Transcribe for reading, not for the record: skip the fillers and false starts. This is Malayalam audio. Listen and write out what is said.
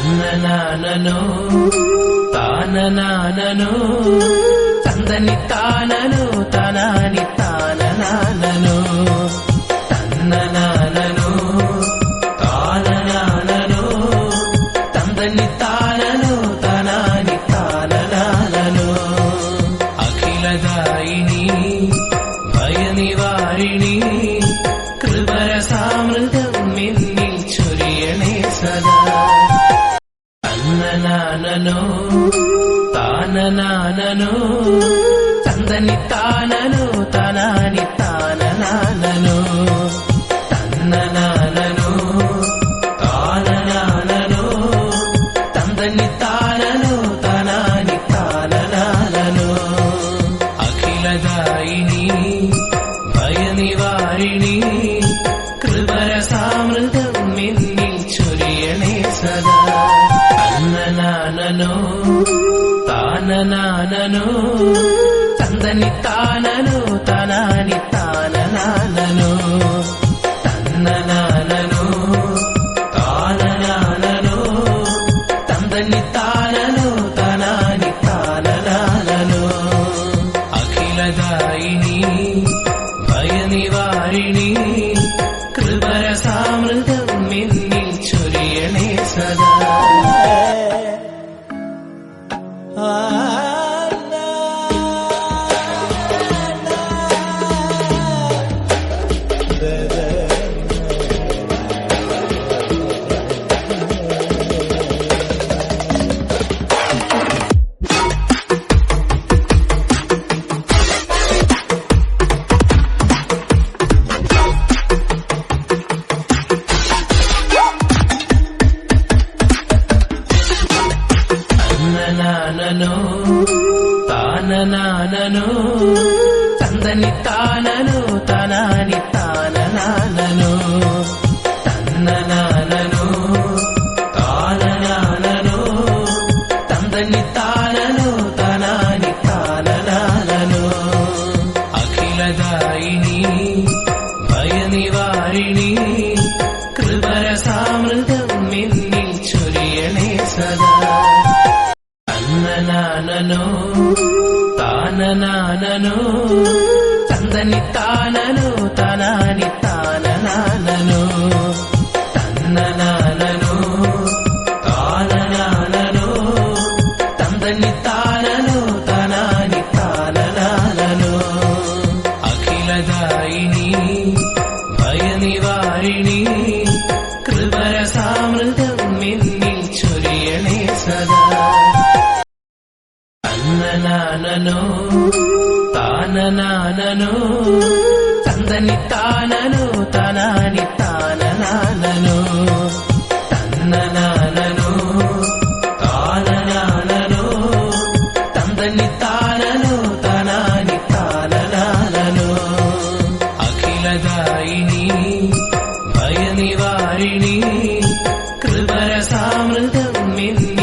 ತನ್ನನಾನನೋ ತಾನನಾನನೋ ತಂದನಿ ತಾನನೋ ತನಾನಿ ತಾನನಾನನೋ ತನ್ನನಾನನೋ ತಾನನಾನನೋ ತಂದನಿ ತಾನನೋ ತನಾನಿ ತಾನನಾನನೋ ಅಖಿಲದಾಯಿನಿ ಭಯ ನಿವಾರಿಣಿ കൃപരസാമൃതം എന്നിൽ ചൊരിയണേ സദാ തന്നനാനനോ താനനാനനോ തന്ദനി താനനോ തനാനി താനനാനനോ തന്നനാനനോ താനനാനനോ തന്ദനി താനനോ തനാനി താനനാനനോ അഖിലദായിനി ഭയനിവാരിണി കൃപരസാമൃതം എന്നിൽ ചൊരിയണേ സദാ തന്നനാനനോ താനനാനനോ തന്ദനി താനനോ തനാനി താനനാനനോ തന്നനാനനോ താനനാനനോ തന്ദനി താനനോ തനാനി താനനാനനോ അഖിലദായിനി ഭയനിവാരിണി കൃപരസാമൃതം എന്നിൽ ചൊരിയണേ സദാ തന്നനാനനോ താനനാനനോ തന്ദനി താനനോ തനാനി താനനാനനോ തന്നനാനനോ താനനാനനോ തന്ദനി താനനോ തനാനി താനനാനനോ അഖിലദായിനി ഭയനിവാരിണി കൃപരസാമൃതം എന്നിൽ ചൊരിയണേ സദാ തന്നനാനനോ താനനാനനോ തന്ദനി താനനോ തനാനി താനനാനനോ തന്നനാനനോ താനനാനനോ തന്ദനി താനനോ തനാനി താനനാനനോ അഖിലദായിനി ഭയനിവാരിണി കൃപരസാമൃതം എന്നിൽ ചൊരിയണേ സദാ തന്നനാനനോ താനനാനനോ തന്ദനി താനനോ തനാനി താനനാനനോ തന്നനാനനോ താനനാനനോ തന്ദനി താനനോ തനാനി താനനാനനോ അഖിലദായിനി ഭയനിവാരിണി കൃപരസാമൃതം എന്നിൽ